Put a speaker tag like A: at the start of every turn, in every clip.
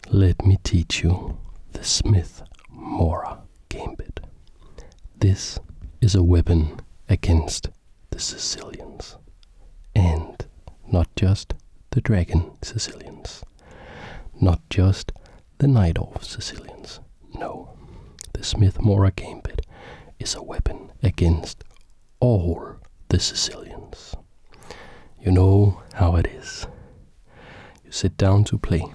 A: let me teach you the Smith-Morra Gambit. This is a weapon against the Sicilians, and not just the Dragon Sicilians, not just the Knight of Sicilians. No, the Smith-Morra Gambit is a weapon against all the Sicilians. You know how it is. You sit down to play.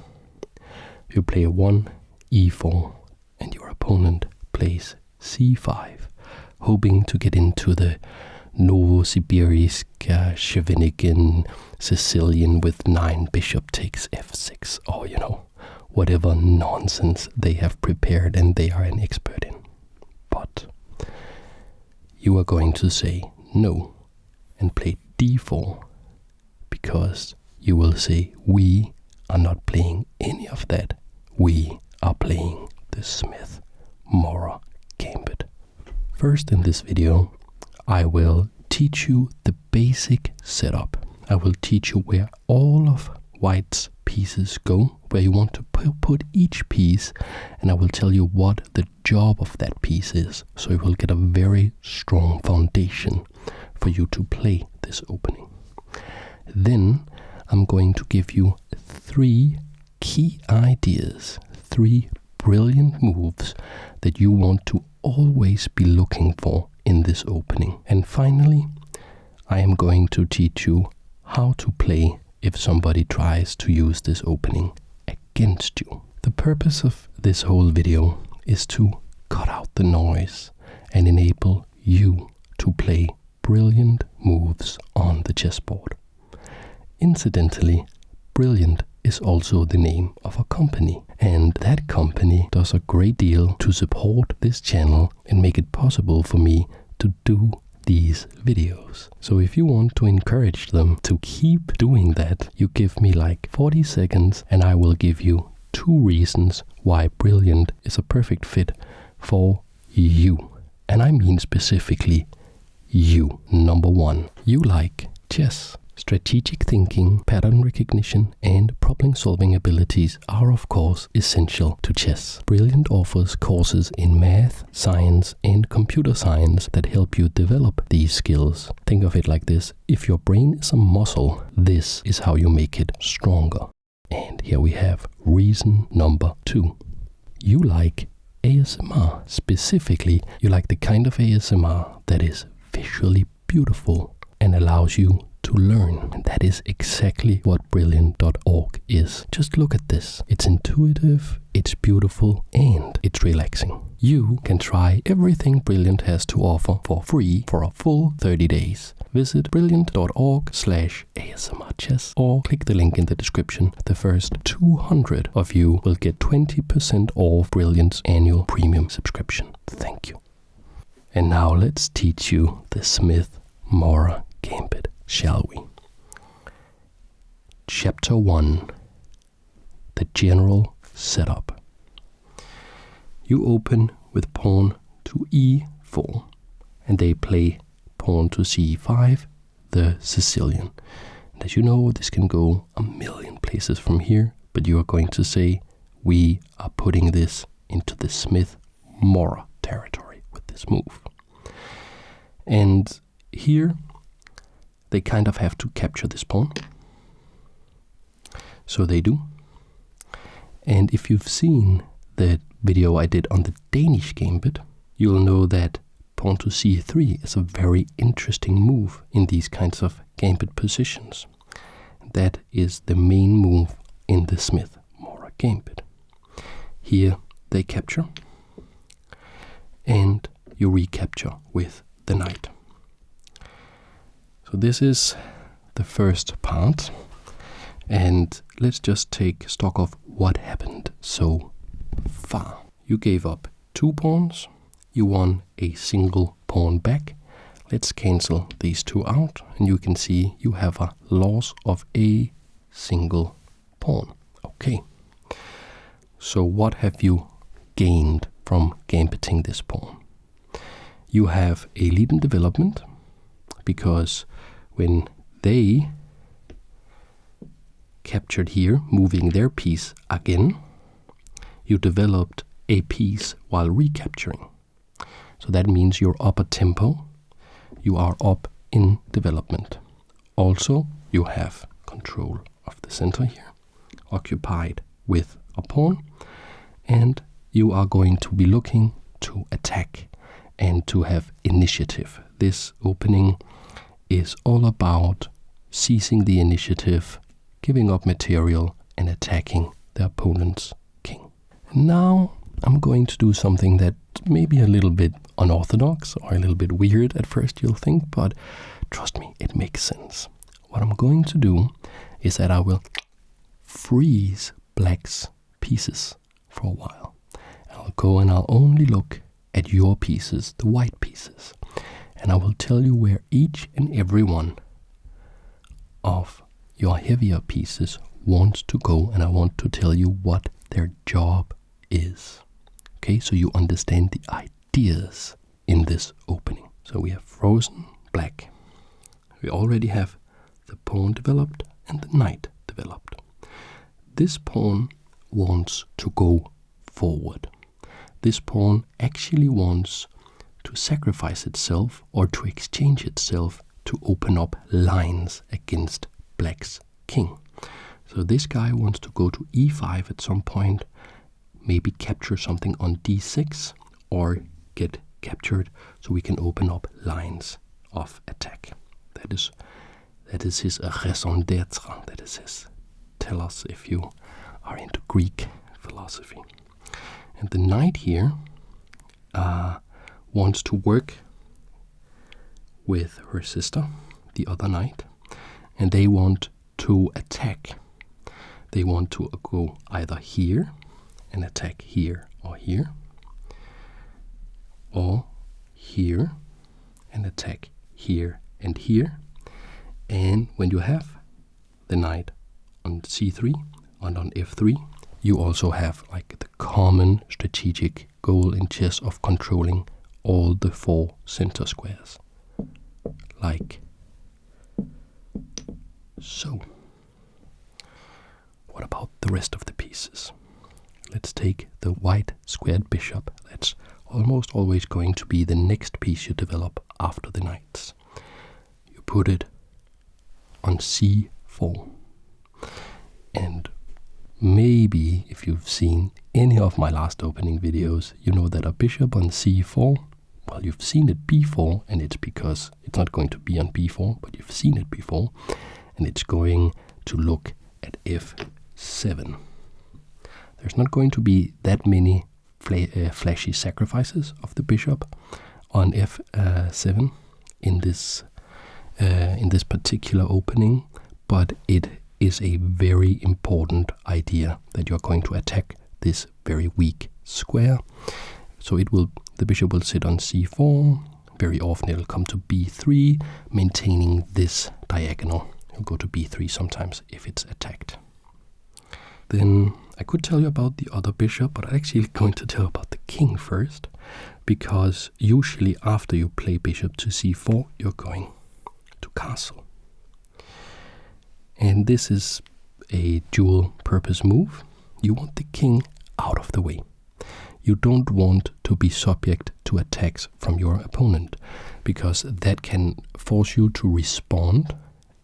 A: You play 1 e4 and your opponent plays c5, hoping to get into the Novosibirsk, Shevenigan, Sicilian with 9 bishop takes f6, or whatever nonsense they have prepared and they are an expert in. But you are going to say no and play d4, because you will say we are not playing any of that. We are playing the Smith-Morra Gambit. First, in this video, I will teach you the basic setup. I will teach you where all of White's pieces go, where you want to put each piece, and I will tell you what the job of that piece is, so you will get a very strong foundation for you to play this opening. Then I'm going to give you 3 key ideas, 3 brilliant moves that you want to always be looking for in this opening. And finally, I am going to teach you how to play if somebody tries to use this opening against you. The purpose of this whole video is to cut out the noise and enable you to play brilliant moves on the chessboard. Incidentally, Brilliant is also the name of a company, and that company does a great deal to support this channel and make it possible for me to do these videos. So if you want to encourage them to keep doing that, you give me like 40 seconds and I will give you 2 reasons why Brilliant is a perfect fit for you. And I mean specifically you. Number 1, you like chess. Strategic thinking, pattern recognition, and problem-solving abilities are, of course, essential to chess. Brilliant offers courses in math, science, and computer science that help you develop these skills. Think of it like this: if your brain is a muscle, this is how you make it stronger. And here we have reason number 2. You like ASMR. Specifically, you like the kind of ASMR that is visually beautiful and allows you to learn. And that is exactly what Brilliant.org is. Just look at this. It's intuitive, it's beautiful, and it's relaxing. You can try everything Brilliant has to offer for free for a full 30 days. Visit brilliant.org/ASMRchess or click the link in the description. The first 200 of you will get 20% off Brilliant's annual premium subscription. Thank you. And now let's teach you the Smith-Morra Gambit, shall we? Chapter 1. The general setup. You open with pawn to e4, and they play pawn to c5, the Sicilian. And as you know, this can go a million places from here, but you are going to say, we are putting this into the Smith-Morra territory with this move. And here, they kind of have to capture this pawn. So they do. And if you've seen the video I did on the Danish Gambit, you'll know that pawn to c3 is a very interesting move in these kinds of Gambit positions. That is the main move in the Smith-Morra Gambit. Here they capture, and you recapture with the knight. So this is the first part, and let's just take stock of what happened so far. You gave up 2 pawns, you won a single pawn back. Let's cancel these 2 out, and you can see you have a loss of a single pawn. Okay, so what have you gained from gambiting this pawn? You have a lead in development, because when they captured here, moving their piece again, you developed a piece while recapturing. So that means you're up a tempo, you are up in development. Also, you have control of the center here, occupied with a pawn, and you are going to be looking to attack and to have initiative. This opening is all about seizing the initiative, giving up material, and attacking the opponent's king. Now I'm going to do something that may be a little bit unorthodox or a little bit weird at first, you'll think, but trust me, it makes sense. What I'm going to do is that I will freeze black's pieces for a while. I'll go and I'll only look at your pieces, the white pieces, and I will tell you where each and every one of your heavier pieces wants to go, and I want to tell you what their job is. Okay, so you understand the ideas in this opening. So we have frozen black. We already have the pawn developed and the knight developed. This pawn wants to go forward. This pawn actually wants to sacrifice itself or to exchange itself to open up lines against black's king. So this guy wants to go to e5 at some point, maybe capture something on d6 or get captured so we can open up lines of attack. That is his raison d'être. That is his tell us if you are into Greek philosophy. And the knight here wants to work with her sister, the other knight, and they want to attack. They want to go either here and attack here, or here and attack here and here. And when you have the knight on c3 and on f3, you also have like the common strategic goal in chess of controlling all the 4 center squares, like so. What about the rest of the pieces? Let's take the white squared bishop. That's almost always going to be the next piece you develop after the knights. You put it on c4. And maybe if you've seen any of my last opening videos, you know that a bishop on c4, well, you've seen it before, and it's because it's not going to be on b4, but you've seen it before, and it's going to look at f7. There's not going to be that many flashy sacrifices of the bishop on f7 in this particular opening, but it is a very important idea that you're going to attack this very weak square. So the bishop will sit on c4. Very often it'll come to b3, maintaining this diagonal. It'll go to b3 sometimes if it's attacked. Then I could tell you about the other bishop, but I'm actually going to tell you about the king first, because usually after you play bishop to c4, you're going to castle. And this is a dual purpose move. You want the king out of the way. You don't want to be subject to attacks from your opponent, because that can force you to respond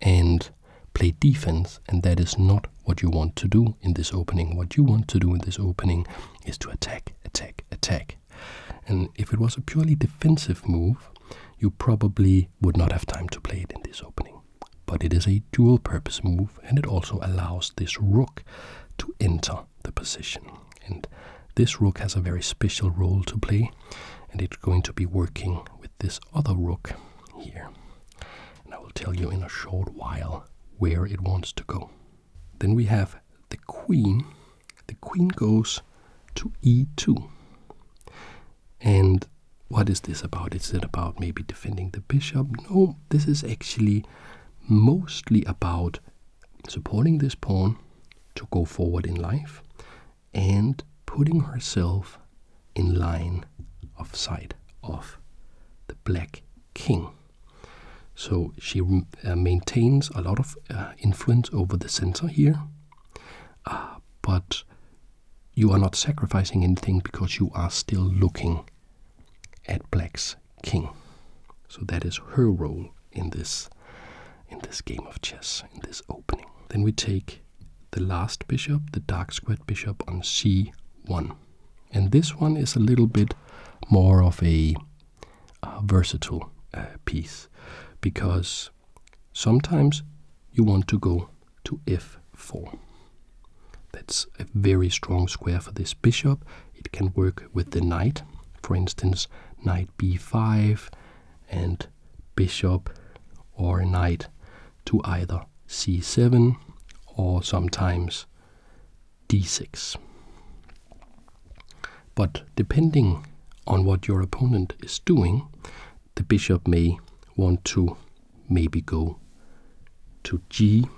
A: and play defense, and that is not what you want to do in this opening. What you want to do in this opening is to attack, attack, attack. And if it was a purely defensive move, you probably would not have time to play it in this opening. But it is a dual purpose move, and it also allows this rook to enter the position. And this rook has a very special role to play, and it's going to be working with this other rook here. And I will tell you in a short while where it wants to go. Then we have the queen. The queen goes to e2. And what is this about? Is it about maybe defending the bishop? No, this is actually mostly about supporting this pawn to go forward in life and putting herself in line of sight of the black king. So she maintains a lot of influence over the center here, but you are not sacrificing anything because you are still looking at black's king. So that is her role in this game of chess, in this opening. Then we take the last bishop, the dark squared bishop, on c1. And this one is a little bit more of a versatile piece, because sometimes you want to go to f4. That's a very strong square for this bishop. It can work with the knight. For instance, knight b5 and bishop or knight to either c7 or sometimes d6. But depending on what your opponent is doing, the bishop may want to maybe go to g5,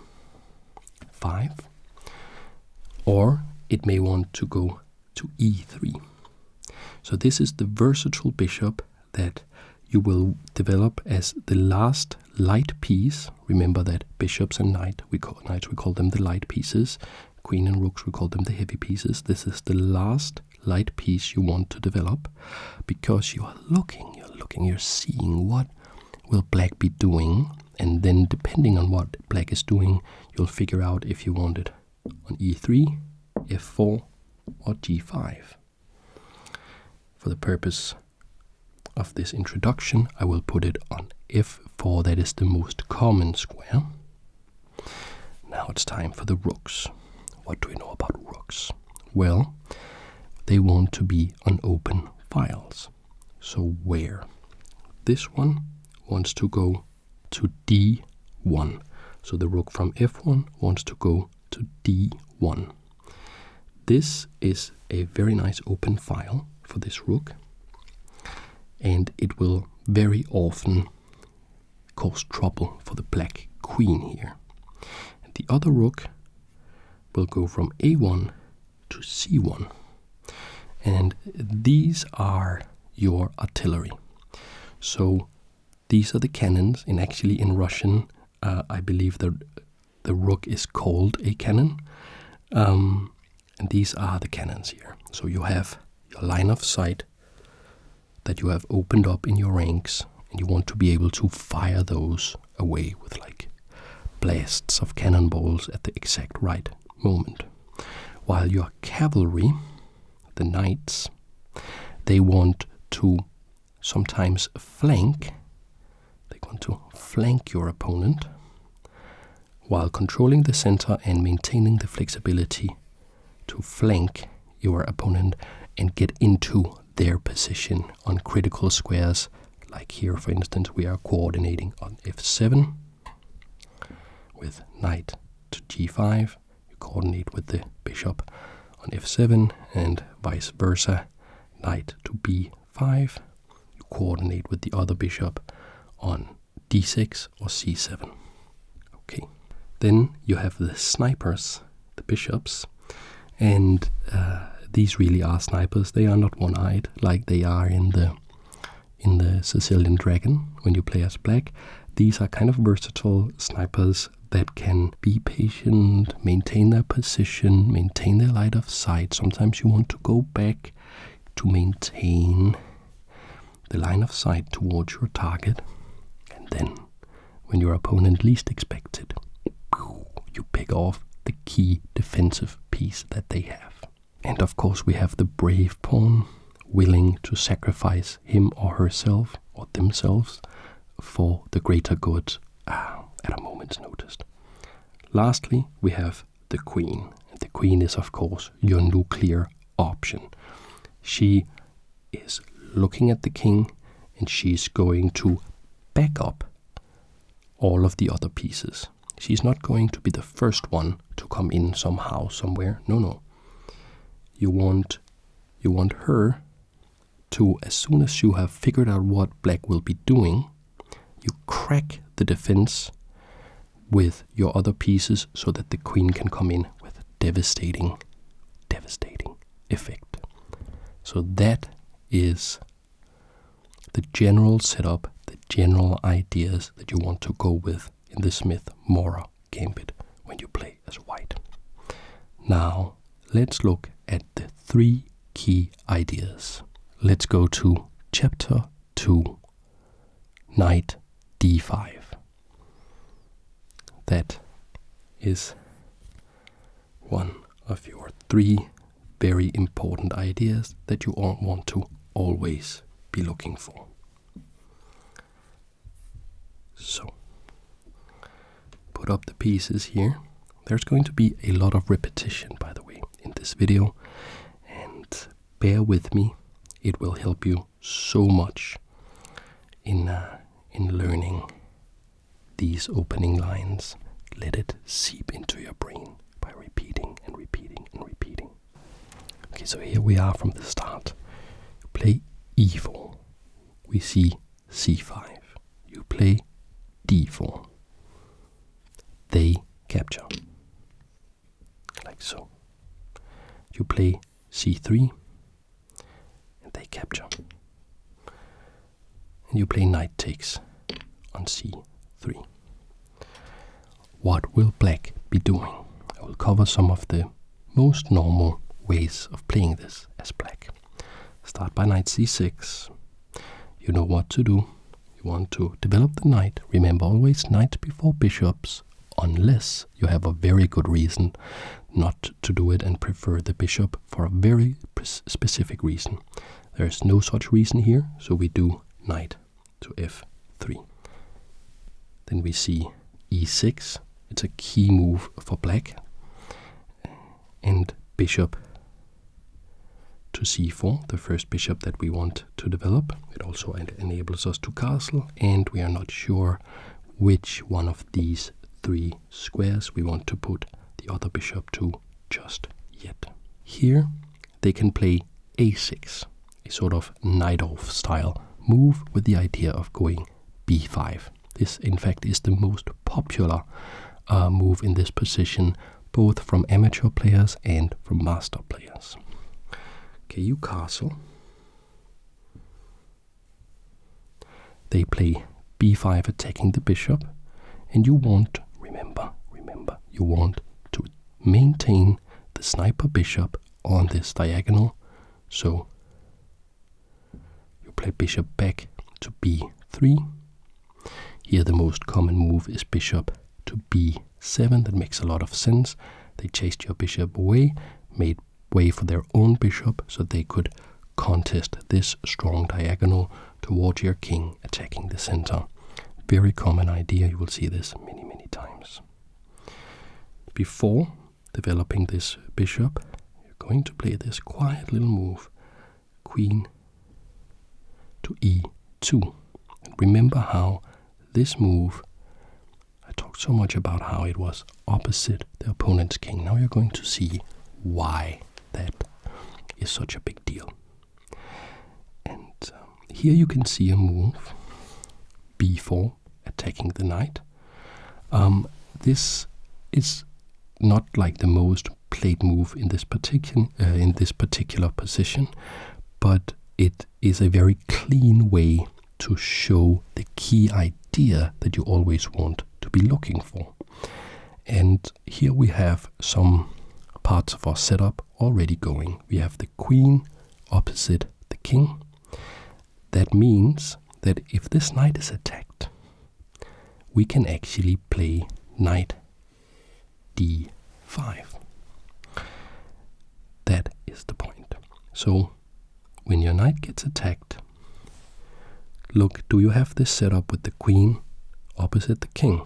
A: or it may want to go to e3. So this is the versatile bishop that you will develop as the last light piece. Remember that bishops and knights, we call them the light pieces. Queen and rooks, we call them the heavy pieces. This is the last light piece you want to develop, because you're seeing what will black be doing, and then depending on what black is doing, you'll figure out if you want it on e3, f4, or g5. For the purpose of this introduction, I will put it on f4. That is the most common square. Now it's time for the rooks. What do we know about rooks? Well, they want to be on open files. So where? This one wants to go to d1. So the rook from f1 wants to go to d1. This is a very nice open file for this rook, and it will very often cause trouble for the black queen here. And the other rook will go from a1 to c1, and these are your artillery. So these are the cannons, and actually in Russian I believe the rook is called a cannon, and these are the cannons here. So you have your line of sight that you have opened up in your ranks, and you want to be able to fire those away with like blasts of cannonballs at the exact right moment. While your cavalry, the knights, they want to sometimes flank. They want to flank your opponent while controlling the center and maintaining the flexibility to flank your opponent and get into their position on critical squares. Like here, for instance, we are coordinating on f7 with knight to g5. You coordinate with the bishop on f7, and vice versa, knight to b5. You coordinate with the other bishop on d6 or c7. Okay. Then you have the snipers, the bishops, and these really are snipers. They are not one-eyed like they are in the Sicilian Dragon when you play as black. These are kind of versatile snipers that can be patient, maintain their position, maintain their line of sight. Sometimes you want to go back to maintain the line of sight towards your target, and then when your opponent least expects it, you pick off the key defensive piece that they have. And of course we have the brave pawn, willing to sacrifice him or herself or themselves for the greater good at a moment's notice. Lastly, we have the queen. And the queen is of course your nuclear option. She is looking at the king, and she's going to back up all of the other pieces. She's not going to be the first one to come in somehow, somewhere. No. You want her to, as soon as you have figured out what black will be doing, you crack the defense with your other pieces so that the queen can come in with devastating effect. So that is the general setup, the general ideas that you want to go with in the Smith-Morra Gambit when you play as white. Now let's look at the 3 key ideas. Let's go to chapter 2, knight d5. That is one of your 3 very important ideas that you all want to always be looking for. So, put up the pieces here. There's going to be a lot of repetition, by the way, in this video, and bear with me. It will help you so much in learning these opening lines. Let it seep into your brain by repeating and repeating and repeating. Okay, so here we are from the start. You play e4. We see c5. You play d4. They capture. Like so. You play c3. And they capture. And you play knight takes on c3. What will black be doing? I will cover some of the most normal ways of playing this as black. Start by knight c6. You know what to do. You want to develop the knight. Remember, always knights before bishops, unless you have a very good reason not to do it and prefer the bishop for a very specific reason. There is no such reason here, so we do knight to f3. Then we see e6. It's a key move for black. And bishop to c4, the first bishop that we want to develop. It also enables us to castle, and we are not sure which one of these 3 squares we want to put the other bishop to just yet. Here they can play a6, a sort of knight-off style move with the idea of going b5. This, in fact, is the most popular move in this position, both from amateur players and from master players. Okay, you castle. They play b5 attacking the bishop, and you want, remember, you want to maintain the sniper bishop on this diagonal, so you play bishop back to b3. Here the most common move is bishop to b7. That makes a lot of sense. They chased your bishop away, made way for their own bishop so they could contest this strong diagonal towards your king attacking the center. Very common idea. You will see this many, many times. Before developing this bishop, you're going to play this quiet little move, queen to e2. And remember how this move, I talked so much about how it was opposite the opponent's king. Now you're going to see why that is such a big deal. And here you can see a move, b4, attacking the knight. This is not like the most played move in this particular position, but it is a very clean way to show the key idea that you always want to be looking for. And here we have some parts of our setup already going. We have the queen opposite the king. That means that if this knight is attacked, we can actually play knight d5. That is the point. So when your knight gets attacked, look, do you have this set up with the queen opposite the king?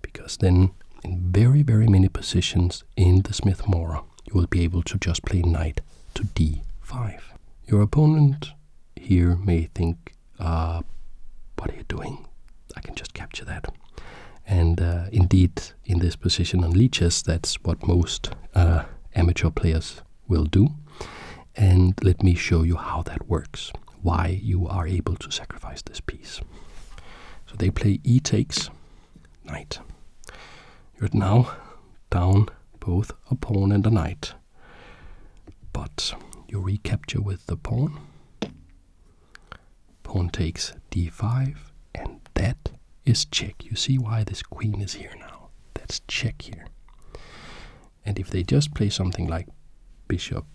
A: Because then in very, very many positions in the Smith-Morra, you will be able to just play knight to d5. Your opponent here may think, what are you doing? I can just capture that. And indeed, in this position on lichess, that's what most amateur players will do. And let me show you how that works, why you are able to sacrifice this piece. So they play e takes, knight. You're now down both a pawn and a knight, but you recapture with the pawn. Pawn takes d5, and that is check. You see why this queen is here now. That's check here. And if they just play something like bishop,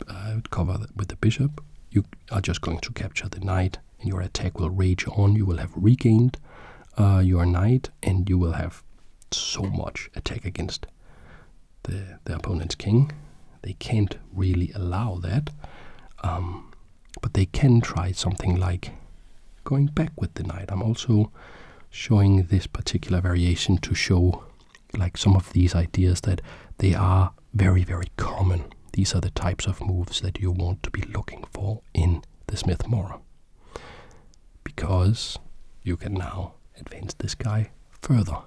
A: cover with the bishop. You are just going to capture the knight, and your attack will rage on. You will have regained your knight, and you will have so much attack against the opponent's king. They can't really allow that, but they can try something like going back with the knight. I'm also showing this particular variation to show like some of these ideas that they are very, very common. These are the types of moves that you want to be looking for in the Smith-Morra, because you can now advance this guy further,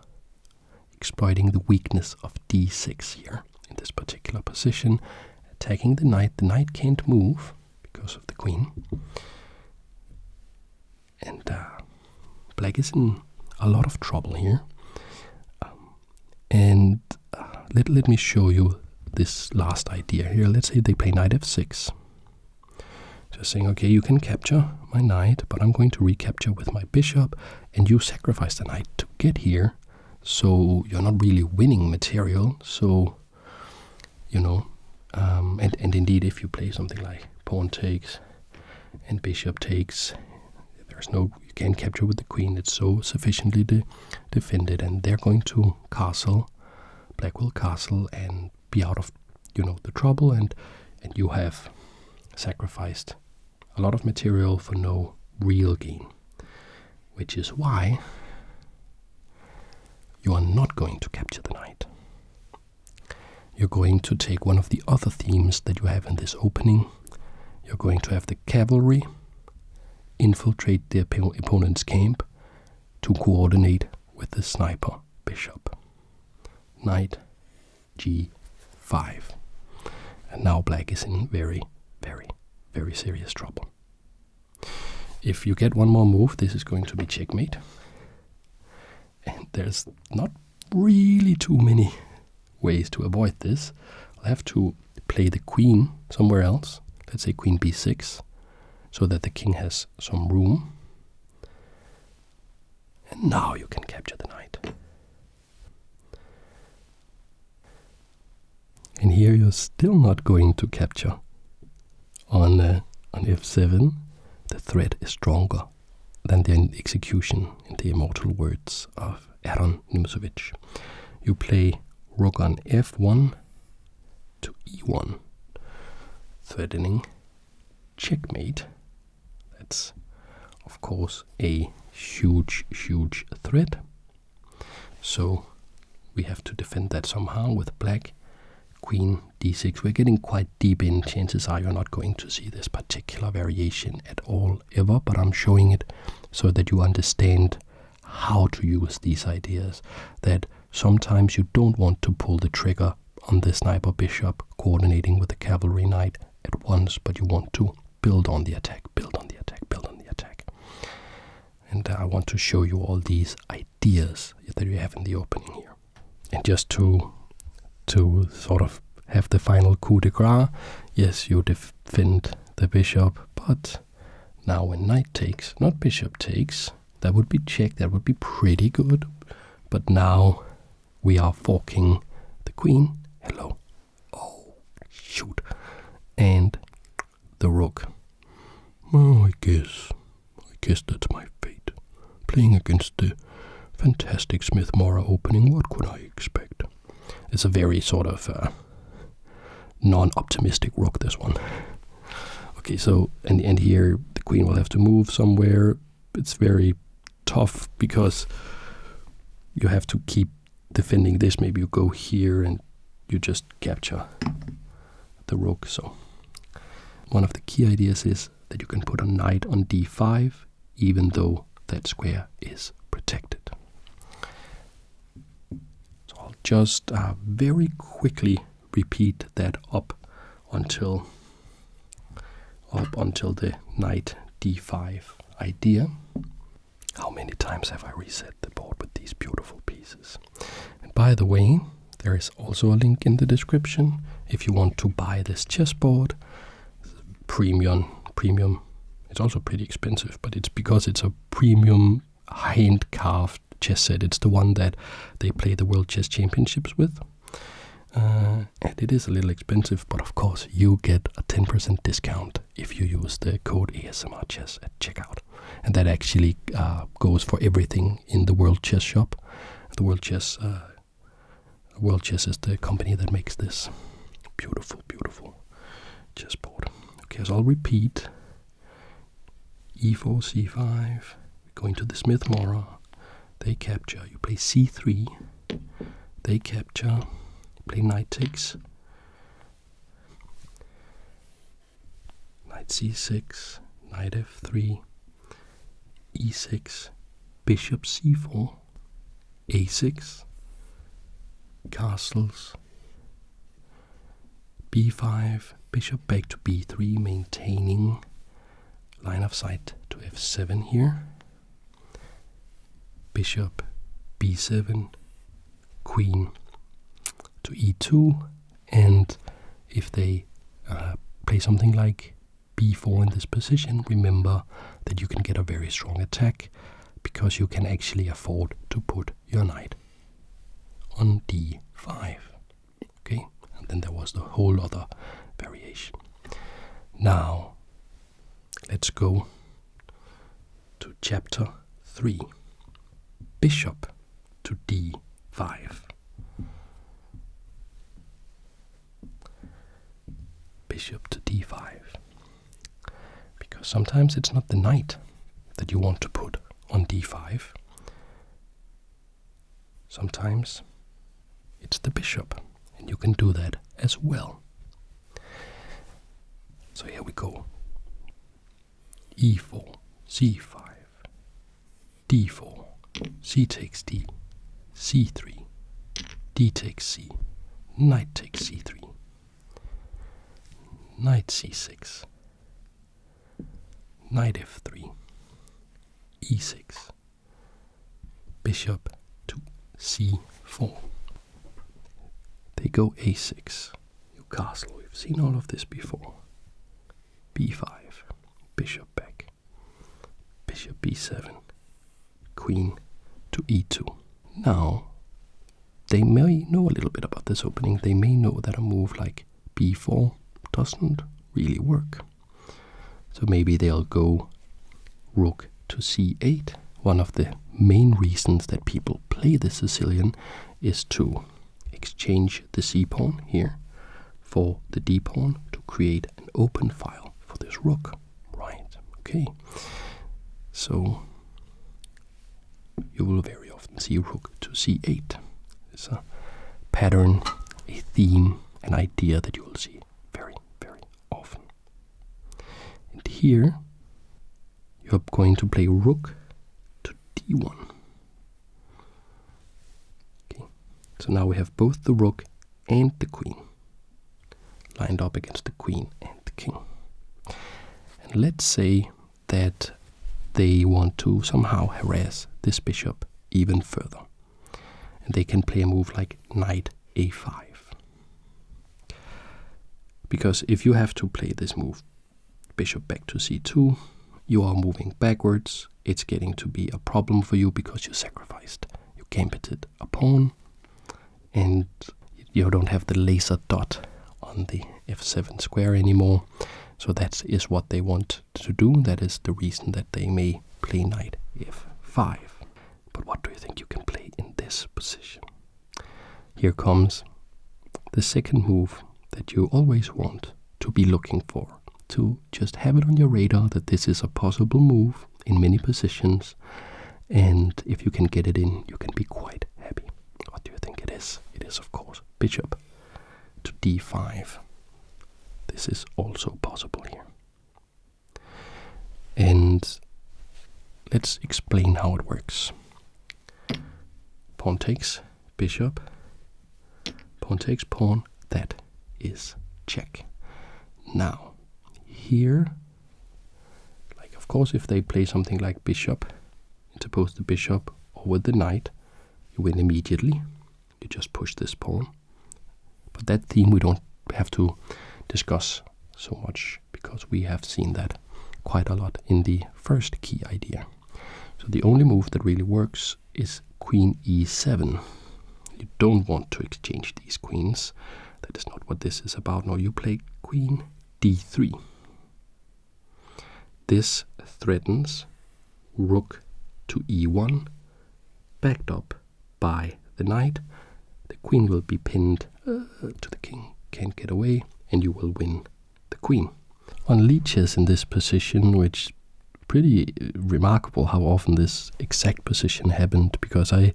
A: exploiting the weakness of d6 here in this particular position, attacking the knight. The knight can't move because of the queen, and black is in a lot of trouble here. Let me show you this last idea here. Let's say they play knight f6. Just saying, okay, you can capture my knight, but I'm going to recapture with my bishop, and you sacrifice the knight to get here, so you're not really winning material. So, you know, and indeed, if you play something like pawn takes and bishop takes, you can't capture with the queen. It's so sufficiently defended, and they're going to castle. Black will castle and be out of, the trouble, and you have sacrificed a lot of material for no real gain, which is why you are not going to capture the knight. You're going to take one of the other themes that you have in this opening. You're going to have the cavalry infiltrate the opponent's camp to coordinate with the sniper bishop. Knight g5. And now black is in very, very, very serious trouble. If you get one more move, this is going to be checkmate. And there's not really too many ways to avoid this. I'll have to play the queen somewhere else. Let's say queen b6, so that the king has some room. And now you can capture the knight. And here you're still not going to capture. On f7, the threat is stronger than the execution, in the immortal words of Aaron Nimzowitsch. You play rook on f1 to e1, threatening checkmate. That's, of course, a huge, huge threat. So we have to defend that somehow with black. Queen d6. We're getting quite deep in. Chances are you're not going to see this particular variation at all ever, but I'm showing it so that you understand how to use these ideas. That sometimes you don't want to pull the trigger on the sniper bishop coordinating with the cavalry knight at once, but you want to build on the attack, build on the attack, build on the attack. And I want to show you all these ideas that we have in the opening here. And just to sort of have the final coup de grace, yes, you defend the bishop, but now when knight takes, not bishop takes, that would be check, that would be pretty good. But now we are forking the queen. Hello. Oh, shoot. And the rook. Oh, I guess that's my fate. Playing against the fantastic Smith-Morra opening, what could I expect? It's a very sort of non-optimistic rook, this one. Okay, so, and here the queen will have to move somewhere. It's very tough because you have to keep defending this. Maybe you go here and you just capture the rook. So one of the key ideas is that you can put a knight on d5 even though that square is protected. So I'll just very quickly repeat that up until the knight d5 idea. How many times have I reset the board with these beautiful pieces? And by the way, there is also a link in the description if you want to buy this chessboard. Premium. It's also pretty expensive, but it's because it's a premium hand-carved chess set. It's the one that they play the World Chess Championships with. And it is a little expensive, but of course you get a 10% discount if you use the code ASMR Chess at checkout. And that actually goes for everything in the World Chess shop. The World Chess is the company that makes this beautiful, beautiful chessboard. Okay, so I'll repeat. E4, C5, going to the Smith-Morra. They capture. You play C3. They capture. Play knight takes. Knight C6, knight F3, E6, bishop C4, A6, castles, B5, bishop back to B3, maintaining line of sight to F7 here. Bishop B7, queen to E2, and if they play something like B4 in this position, remember that you can get a very strong attack because you can actually afford to put your knight on D5. Okay, and then there was the whole other variation. Now let's go to chapter 3. Bishop to D5. Bishop to D5. Because sometimes it's not the knight that you want to put on D5. Sometimes it's the bishop, and you can do that as well. So here we go. E4, C5, D4, C takes D, C3, D takes C, knight takes C3, knight C6, knight F3, E6, bishop to C4. They go A6, you castle. We've seen all of this before. B5, bishop back, bishop B7, queen to E2. Now, they may know a little bit about this opening. They may know that a move like B4 doesn't really work. So maybe they'll go rook to C8. One of the main reasons that people play the Sicilian is to exchange the C pawn here for the D pawn to create an open file for this rook. Right, okay. So you will very often see rook to C8. It's a pattern, a theme, an idea that you will see very, very often. And here you're going to play rook to D1. Okay. So now we have both the rook and the queen lined up against the queen and the king. And let's say that they want to somehow harass this bishop even further. And they can play a move like knight A5. Because if you have to play this move, bishop back to C2, you are moving backwards. It's getting to be a problem for you because you sacrificed. You gambited a pawn, and you don't have the laser dot on the F7 square anymore. So that is what they want to do. That is the reason that they may play knight F5. But what do you think you can play in this position? Here comes the second move that you always want to be looking for. To just have it on your radar that this is a possible move in many positions. And if you can get it in, you can be quite happy. What do you think it is? It is, of course, bishop to D5. This is also possible here. And let's explain how it works. Pawn takes bishop, pawn takes pawn, that is check. Now, here, like of course if they play something like bishop, interpose the bishop over the knight, you win immediately. You just push this pawn. But that theme we don't have to discuss so much because we have seen that quite a lot in the first key idea. So the only move that really works is queen E7. You don't want to exchange these queens. That is not what this is about. No, you play queen d3. This threatens rook to e1, backed up by the knight. The queen will be pinned to the king, can't get away, and you will win the queen. On leeches in this position, which is pretty remarkable how often this exact position happened, because I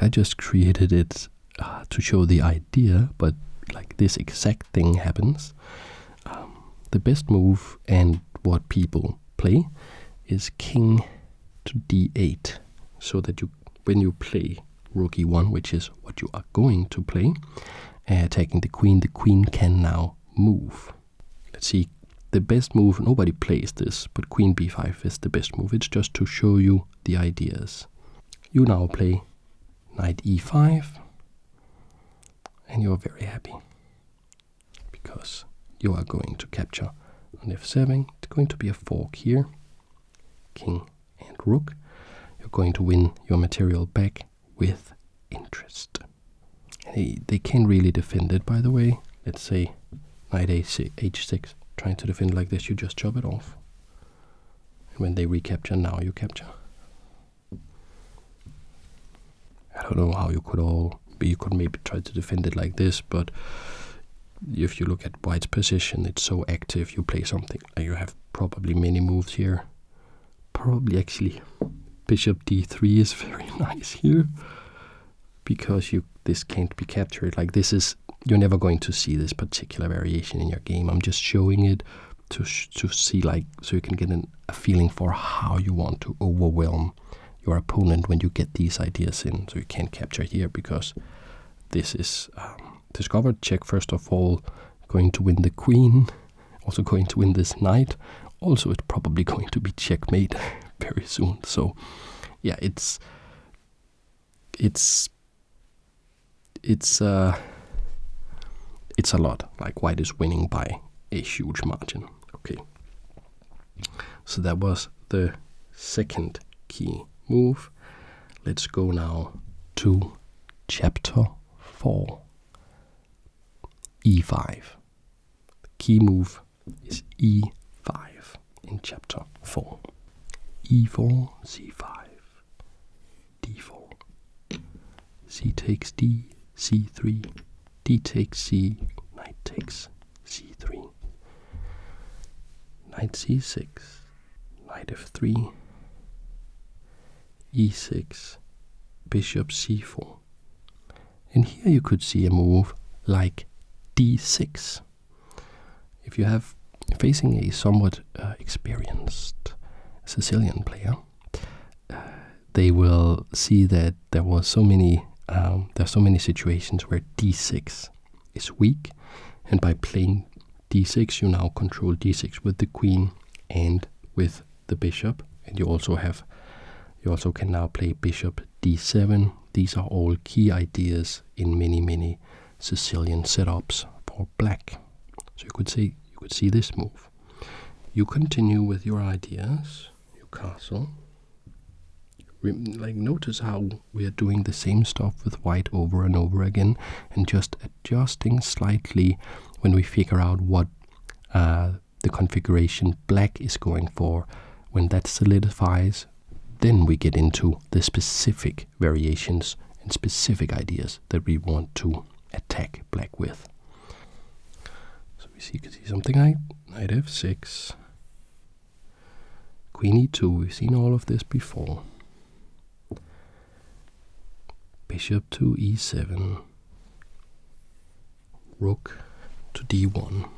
A: just created it to show the idea, but like this exact thing happens. The best move and what people play is king to d8, so that when you play rook e1, which is what you are going to play, attacking the queen can now move. Let's see, the best move, nobody plays this, but queen b5 is the best move. It's just to show you the ideas. You now play knight e5, and you're very happy, because you are going to capture on f7. It's going to be a fork here, king and rook. You're going to win your material back with interest. They can't really defend it, by the way. Let's say knight h6, trying to defend like this, you just chop it off. And when they recapture, now you capture. I don't know how you could maybe try to defend it like this, but if you look at white's position, it's so active. You play something, you have probably many moves here. Probably actually bishop d3 is very nice here, because this can't be captured. Like this is, you're never going to see this particular variation in your game. I'm just showing it to see, like, so you can get a feeling for how you want to overwhelm your opponent when you get these ideas in. So you can't capture here because this is discovered. Check first of all, going to win the queen, also going to win this knight. Also, it's probably going to be checkmate very soon. So, yeah, it's a lot. Like white is winning by a huge margin. Okay. So that was the second key move. Let's go now to chapter 4. E5. The key move is E5 in chapter 4. E4, C5, D4, C takes D, C3, D takes C, knight takes C3, knight C6, knight F3, E6, bishop C4. And here you could see a move like D6. If you have facing a somewhat experienced Sicilian player, they will see that there are so many situations where D6 is weak, and by playing D6 you now control D6 with the queen and with the bishop, and you also can now play bishop D7. These are all key ideas in many Sicilian setups for black. So you could see this move. You continue with your ideas, your castle. Like, notice how we are doing the same stuff with white over and over again, and just adjusting slightly when we figure out what the configuration black is going for. When that solidifies, then we get into the specific variations and specific ideas that we want to attack black with. So you can see something like knight f6, queen e2. We've seen all of this before. Bishop to e7, rook to d1.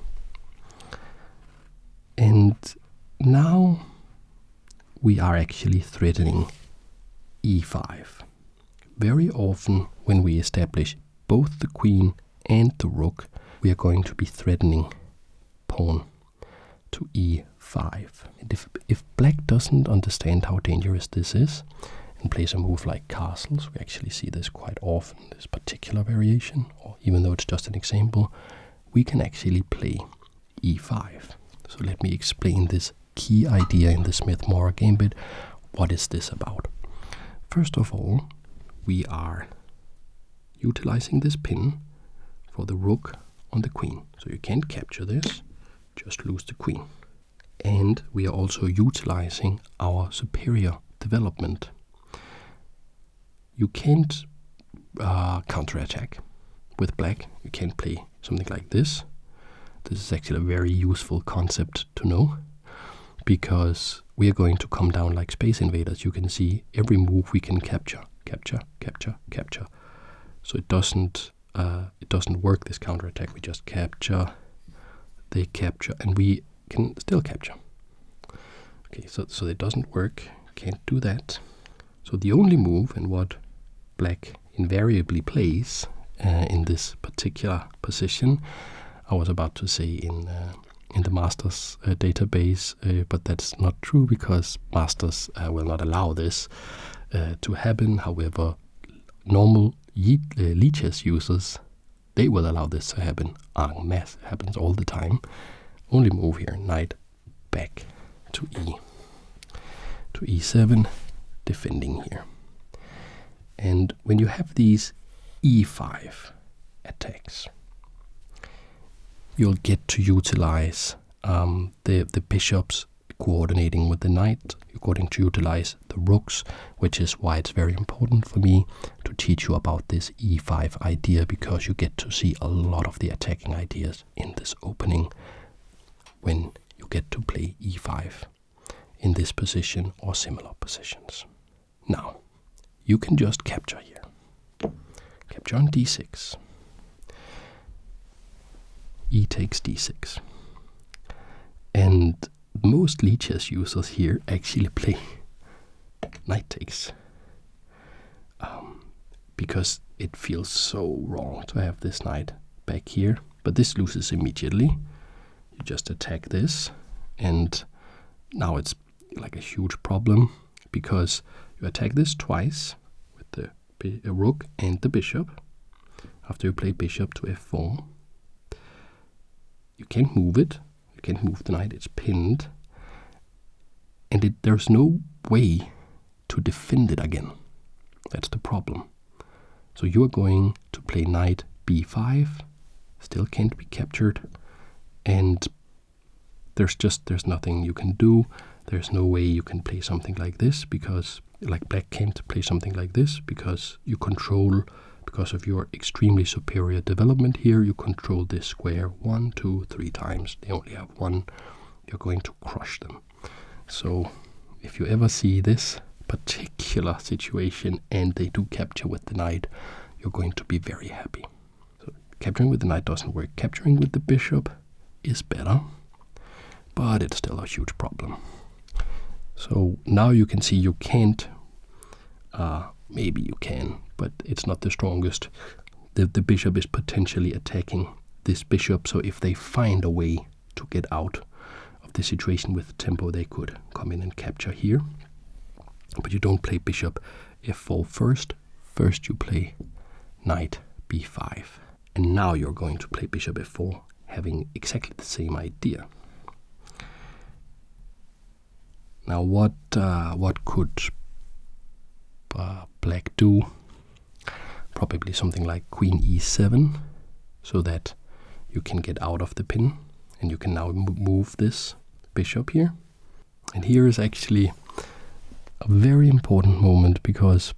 A: And now we are actually threatening e5. Very often when we establish both the queen and the rook, we are going to be threatening pawn to e5. And if black doesn't understand how dangerous this is and plays a move like castles, we actually see this quite often, this particular variation, or even though it's just an example, we can actually play e5. So let me explain this key idea in the Smith-Morra Gambit. What is this about? First of all, we are utilizing this pin for the rook on the queen. So you can't capture this, just lose the queen. And we are also utilizing our superior development. You can't counterattack with black. You can't play something like this. This is actually a very useful concept to know, because we are going to come down like Space Invaders. You can see every move we can capture, capture, capture, capture. So it doesn't work, this counterattack. We just capture, they capture, and we can still capture. Okay, so it doesn't work. Can't do that. So the only move, and what black invariably plays in this particular position, I was about to say in the Masters database, but that's not true, because Masters will not allow this to happen. However, normal Lichess users, they will allow this to happen en masse. It happens all the time. Only move here, knight back to e7, defending here. And when you have these e5 attacks, you'll get to utilize the bishops coordinating with the knight. You're going to utilize the rooks, which is why it's very important for me to teach you about this e5 idea, because you get to see a lot of the attacking ideas in this opening when you get to play e5 in this position or similar positions. Now, you can just capture here. Capture on d6. E takes d6. And most Lichess users here actually play knight takes, because it feels so wrong to have this knight back here. But this loses immediately. You just attack this, and now it's like a huge problem, because you attack this twice with the rook and the bishop. After you play bishop to f4, you can't move it. You can't move the knight. It's pinned, and there's no way to defend it again. That's the problem. So you are going to play knight b5. Still can't be captured, and there's nothing you can do. There's no way you can play something like this, because like black can't play something like this, because you control, because of your extremely superior development here, you control this square 1, 2, 3 times. They only have one. You're going to crush them. So if you ever see this particular situation and they do capture with the knight, you're going to be very happy. So capturing with the knight doesn't work. Capturing with the bishop is better, but it's still a huge problem. So now you can see you can't, maybe you can, but it's not the strongest. The bishop is potentially attacking this bishop, so if they find a way to get out of the situation with tempo, they could come in and capture here. But you don't play bishop f4 first. First you play knight b5. And now you're going to play bishop f4, having exactly the same idea. Now what could black do? Probably something like queen e7, so that you can get out of the pin, and you can now move this bishop here. And here is actually a very important moment, because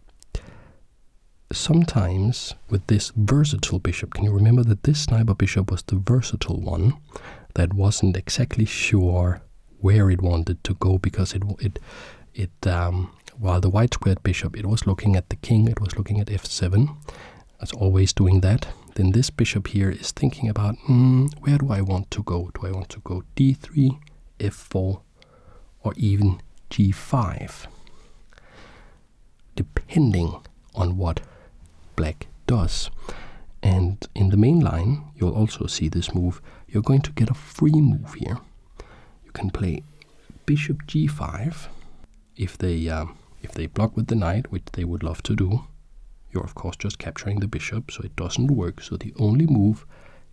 A: sometimes with this versatile bishop, can you remember that this sniper bishop was the versatile one that wasn't exactly sure where it wanted to go, because while the white squared bishop, it was looking at the king, it was looking at f7. It's always doing that. Then this bishop here is thinking about, where do I want to go? Do I want to go d3, f4, or even g5? Depending on what black does. And in the main line, you'll also see this move. You're going to get a free move here. You can play bishop g5 if they block with the knight, which they would love to do. You're of course just capturing the bishop, so it doesn't work. So the only move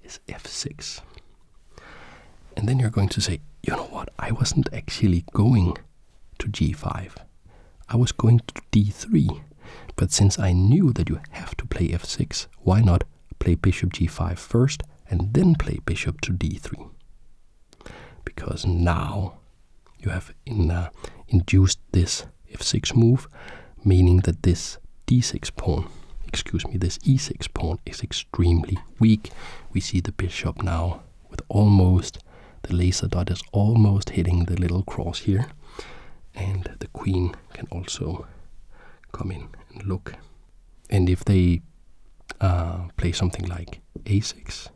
A: is f6. And then you're going to say, you know what, I wasn't actually going to g5. I was going to d3. But since I knew that you have to play f6, why not play bishop g5 first and then play bishop to d3? Because now you have induced this f6 move, meaning that this d6 pawn, this e6 pawn is extremely weak. We see the bishop now with almost, the laser dot is almost hitting the little cross here, and the queen can also come in and look. And if they play something like a6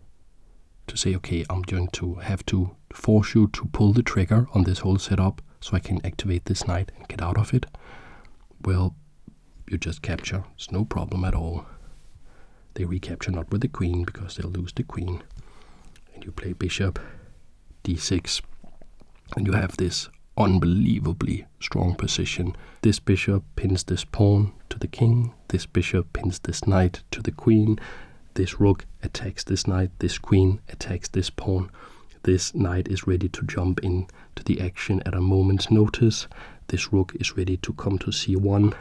A: to say, okay, I'm going to have to force you to pull the trigger on this whole setup so I can activate this knight and get out of it, well, you just capture. It's no problem at all. They recapture not with the queen because they'll lose the queen. And you play bishop d6, and you have this unbelievably strong position. This bishop pins this pawn to the king. This bishop pins this knight to the queen. This rook attacks this knight. This queen attacks this pawn. This knight is ready to jump in to the action at a moment's notice. This rook is ready to come to c1.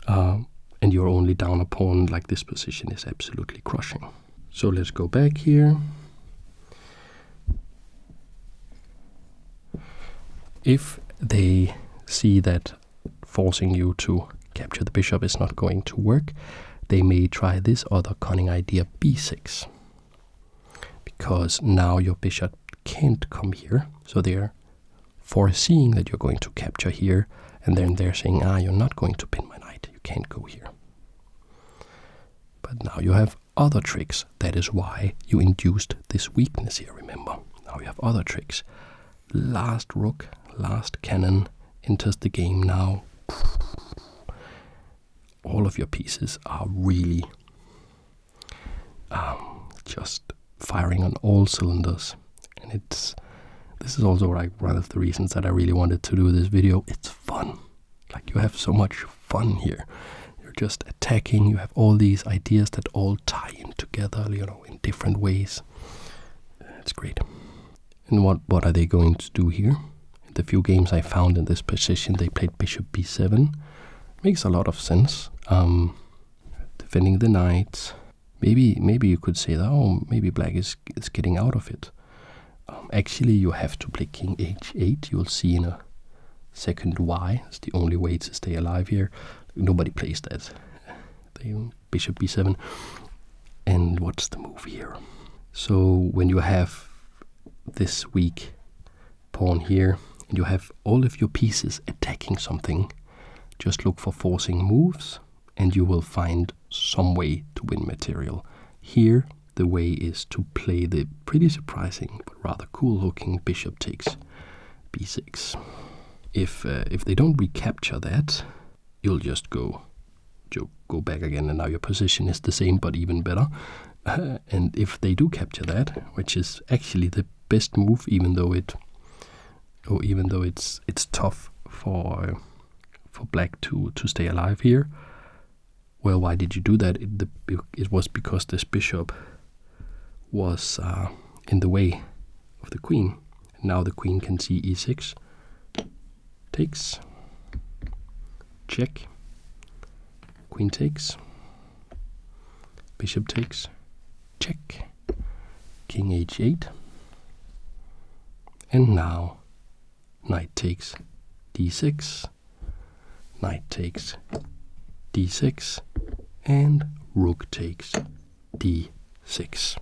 A: And you're only down a pawn. Like, this position is absolutely crushing. So let's go back here. If they see that forcing you to capture the bishop is not going to work, they may try this other cunning idea, b6. Because now your bishop can't come here, so they're foreseeing that you're going to capture here, and then they're saying, you're not going to pin my knight, you can't go here. But now you have other tricks. That is why you induced this weakness here, remember. Now you have other tricks. Last rook, last cannon enters the game now. All of your pieces are really just firing on all cylinders. And this is also like one of the reasons that I really wanted to do this video. It's fun. Like, you have so much fun here. You're just attacking. You have all these ideas that all tie in together, in different ways. It's great. And what are they going to do here? In the few games I found in this position, they played bishop b7. Makes a lot of sense. Defending the knight. Maybe you could say that, maybe black is getting out of it. Actually, you have to play king h8. You'll see in a second why. It's the only way to stay alive here. Nobody plays that. Bishop b7. And what's the move here? So when you have this weak pawn here, and you have all of your pieces attacking something, just look for forcing moves, and you will find some way to win material. Here, the way is to play the pretty surprising but rather cool-looking bishop takes b6. If they don't recapture that, you'll just go back again, and now your position is the same but even better. And if they do capture that, which is actually the best move, even though it's tough for black to stay alive here. Well, why did you do that? It was because this bishop was in the way of the queen. Now the queen can see e6. Takes. Check. Queen takes. Bishop takes. Check. King h8. And now knight takes d6. Knight takes d6. And rook takes d6.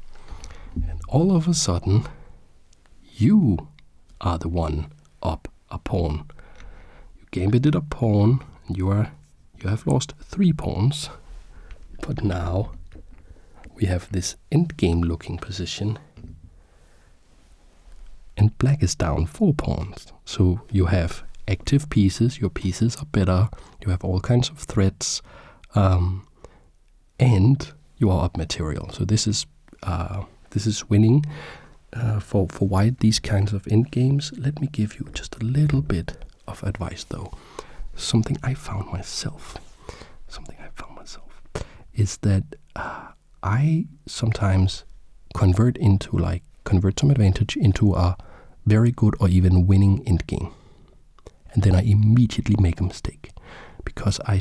A: And all of a sudden, you are the one up a pawn. You gambited a pawn, and you have lost 3 pawns. But now we have this endgame looking position, and black is down 4 pawns. So you have active pieces, your pieces are better, you have all kinds of threats, and you are up material. So this is winning for white, these kinds of endgames. Let me give you just a little bit of advice, though. Something I found myself is that I sometimes convert some advantage into a very good or even winning endgame, and then I immediately make a mistake because I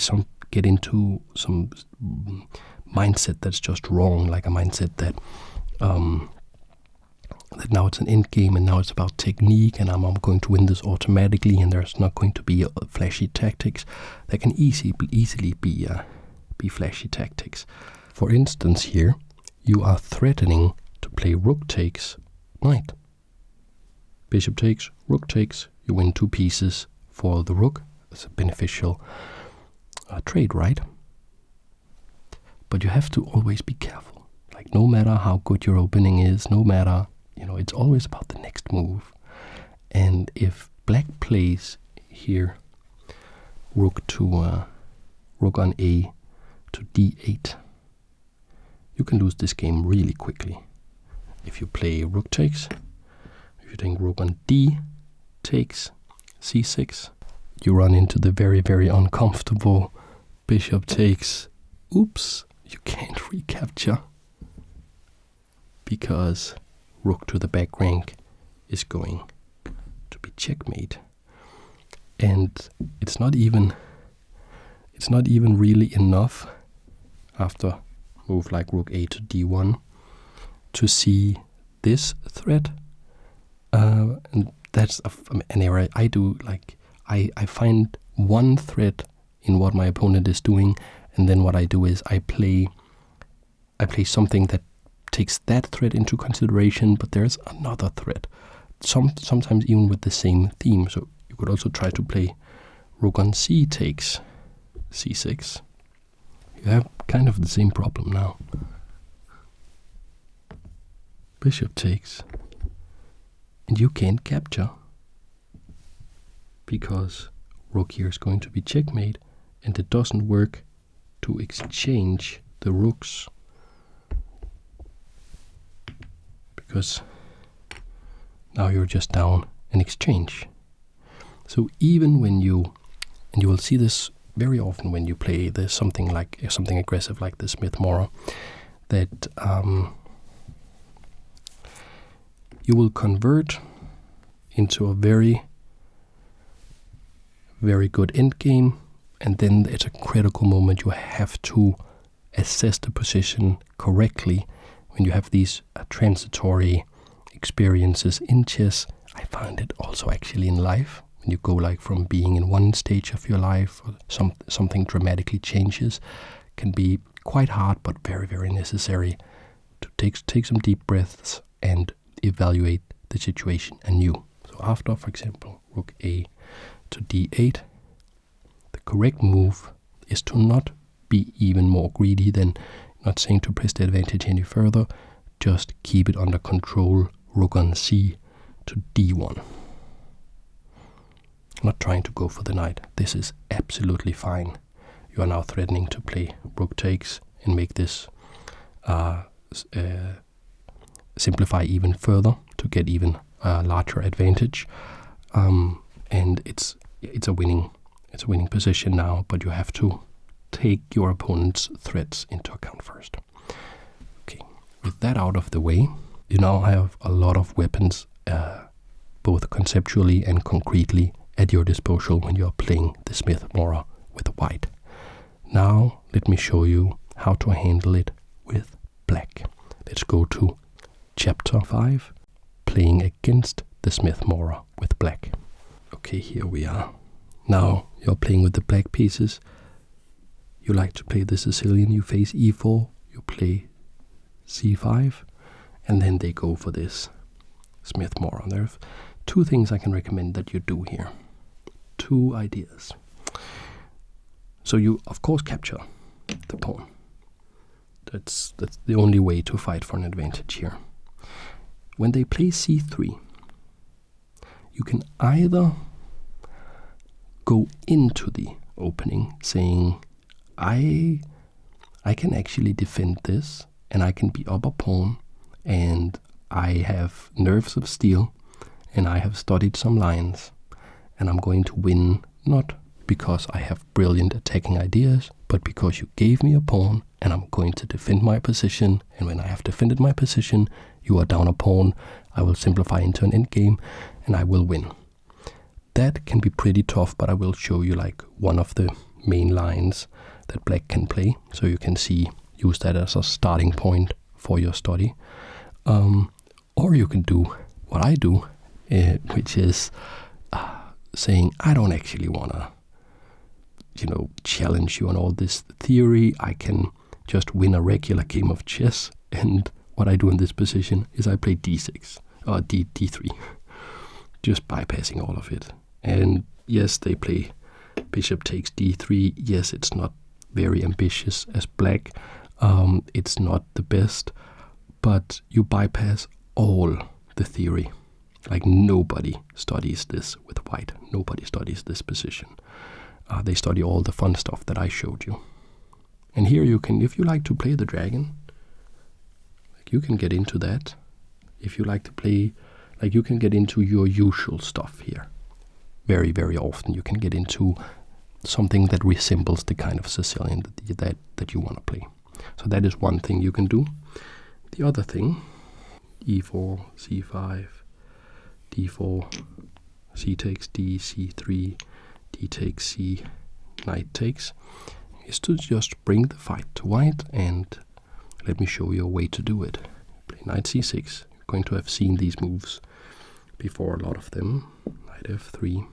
A: get into some mindset that's just wrong, like a mindset that that now it's an end game and now it's about technique and I'm going to win this automatically and there's not going to be flashy tactics. There can easily be flashy tactics. For instance, here you are threatening to play rook takes knight. Bishop takes, rook takes. You win 2 pieces for the rook. It's a beneficial trade, right? But you have to always be careful. Like, no matter how good your opening is, no matter, it's always about the next move. And if black plays here rook on A to D8, you can lose this game really quickly. If you play rook takes, if you take rook on D takes C6, you run into the very, very uncomfortable bishop takes. Oops, you can't recapture because rook to the back rank is going to be checkmate. And it's not even really enough after move like rook A to D1 to see this threat. And that's an error I do. Like, I find one threat in what my opponent is doing, and then what I do is I play something that takes that threat into consideration, but there's another threat. Sometimes even with the same theme. So you could also try to play rook on C takes C6. You have kind of the same problem now. Bishop takes. And you can't capture because rook here is going to be checkmate, and it doesn't work to exchange the rooks because now you're just down an exchange. So even when you will see this very often when you play something aggressive like the Smith-Morra, that you will convert into a very, very good endgame, and then at a critical moment you have to assess the position correctly. When you have these transitory experiences in chess, I find it also actually in life. When you go like from being in one stage of your life, or something dramatically changes, can be quite hard but very, very necessary to take some deep breaths and evaluate the situation anew. So after, for example, rook A to D8, the correct move is to not be even more greedy than, not saying to press the advantage any further, just keep it under control. Rook on C to D1. Not trying to go for the knight. This is absolutely fine. You are now threatening to play rook takes and make this simplify even further to get even larger advantage. And it's a winning position now, but you have to take your opponent's threats into account first. Okay, with that out of the way, you now have a lot of weapons, both conceptually and concretely, at your disposal when you are playing the Smith-Morra with white. Now let me show you how to handle it with black. Let's go to chapter 5, playing against the Smith-Morra with black. Okay, here we are. Now you're playing with the black pieces. You like to play the Sicilian, you face e4, you play c5, and then they go for this Smith-Morra. There are 2 things I can recommend that you do here. 2 ideas. So you, of course, capture the pawn. That's the only way to fight for an advantage here. When they play c3, you can either go into the opening saying, I can actually defend this, and I can be up a pawn, and I have nerves of steel, and I have studied some lines, and I'm going to win not because I have brilliant attacking ideas, but because you gave me a pawn, and I'm going to defend my position, and when I have defended my position, you are down a pawn, I will simplify into an endgame, and I will win. That can be pretty tough, but I will show you like one of the main lines that black can play. So you can use that as a starting point for your study. Or you can do what I do, which is saying, I don't actually want to, challenge you on all this theory. I can just win a regular game of chess. And what I do in this position is I play d6 or d3, just bypassing all of it. And yes, they play bishop takes d3. Yes, it's not very ambitious as black. It's not the best, but you bypass all the theory. Like nobody studies this with white. Nobody studies this position. They study all the fun stuff that I showed you. And here you can, if you like to play the dragon, like you can get into that. If you like to play, like you can get into your usual stuff here. Very, very often you can get into something that resembles the kind of Sicilian that you want to play. So that is one thing you can do. The other thing, e4, c5, d4, c takes d, c3, d takes c, knight takes, is to just bring the fight to white, and let me show you a way to do it. Play knight c6. You're going to have seen these moves before, a lot of them. Knight f3,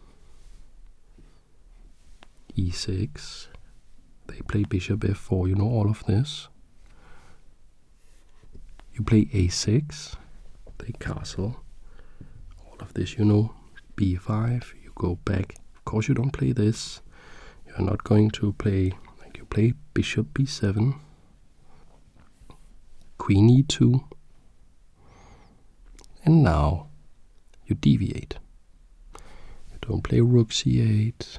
A: e6. They play bishop f4. You know all of this. You play a6. They castle. All of this, you know. b5. You go back. Of course, you don't play this. You're not going to play, like you play bishop b7, queen e2, and now you deviate. You don't play rook c8.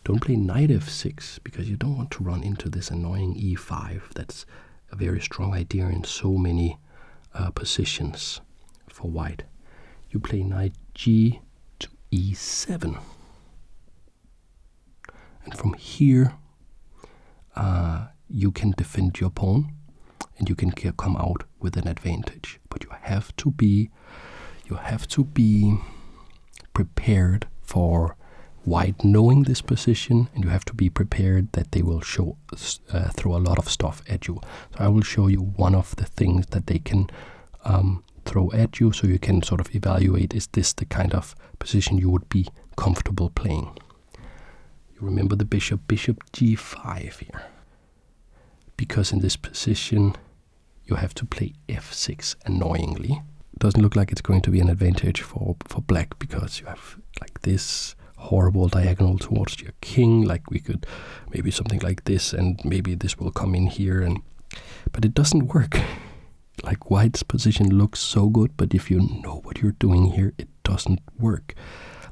A: Don't play knight f6 because you don't want to run into this annoying e5. That's a very strong idea in so many positions for white. You play knight g to e7. And from here, you can defend your pawn and you can come out with an advantage. But you have to be prepared for white knowing this position, and you have to be prepared that they will throw a lot of stuff at you. So I will show you one of the things that they can throw at you, so you can sort of evaluate, is this the kind of position you would be comfortable playing? You remember the bishop g5 here, because in this position you have to play f6 annoyingly. It doesn't look like it's going to be an advantage for black, because you have like this horrible diagonal towards your king. Like we could maybe something like this, and maybe this will come in here, but it doesn't work. Like white's position looks so good, but if you know what you're doing here, it doesn't work.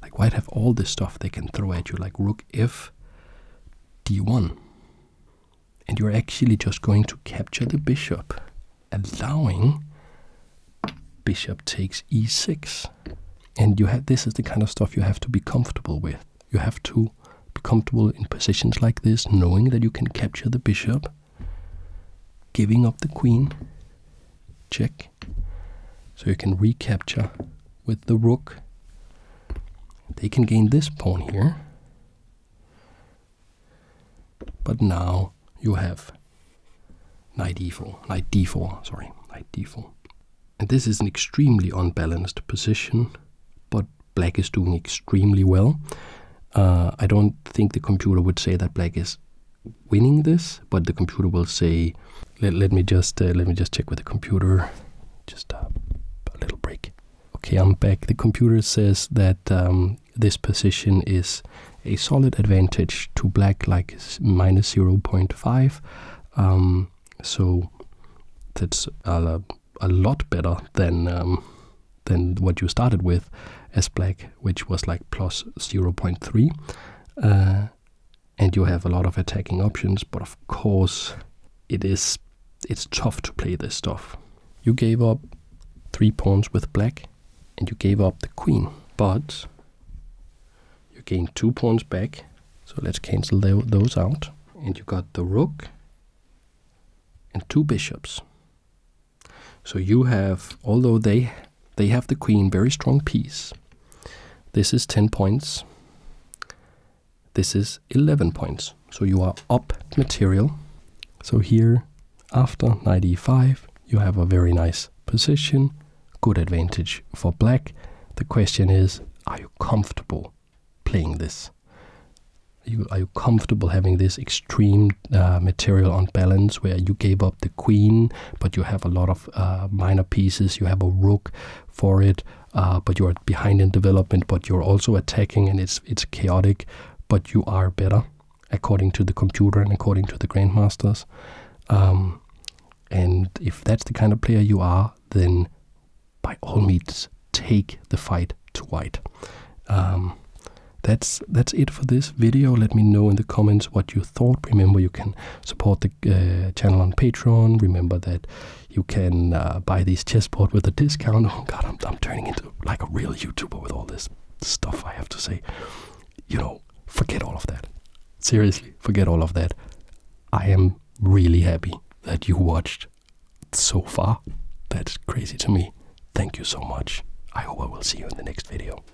A: Like white have all this stuff they can throw at you, like rook f d1, and you're actually just going to capture the bishop, allowing bishop takes e6. And this is the kind of stuff you have to be comfortable with. You have to be comfortable in positions like this, knowing that you can capture the bishop, giving up the queen, check, so you can recapture with the rook. They can gain this pawn here, but now you have knight d4. And this is an extremely unbalanced position, but black is doing extremely well. I don't think the computer would say that black is winning this, but the computer will say, let me just check with the computer. Just a little break. Okay, I'm back. The computer says that this position is a solid advantage to black, like minus 0.5. So that's a lot better than what you started with as black, which was like plus 0.3. And you have a lot of attacking options, but of course it's tough to play this stuff. You gave up 3 pawns with black, and you gave up the queen, but you gained 2 pawns back, so let's cancel those out. And you got the rook and 2 bishops. So you have, although they have the queen, very strong piece. This is 10 points. this is 11 points. So you are up material. So here, after knight e5, you have a very nice position, good advantage for black. The question is, are you comfortable playing this? Are you comfortable having this extreme material on balance where you gave up the queen, but you have a lot of minor pieces, you have a rook for it, but you are behind in development, but you're also attacking and it's chaotic, but you are better according to the computer and according to the grandmasters. And if that's the kind of player you are, then by all means take the fight to white. That's it for this video. Let me know in the comments what you thought. Remember, you can support the channel on Patreon. Remember that you can buy these chessboard with a discount. Oh God, I'm turning into like a real YouTuber with all this stuff I have to say. You know, forget all of that. Seriously, forget all of that. I am really happy that you watched so far. That's crazy to me. Thank you so much. I hope I will see you in the next video.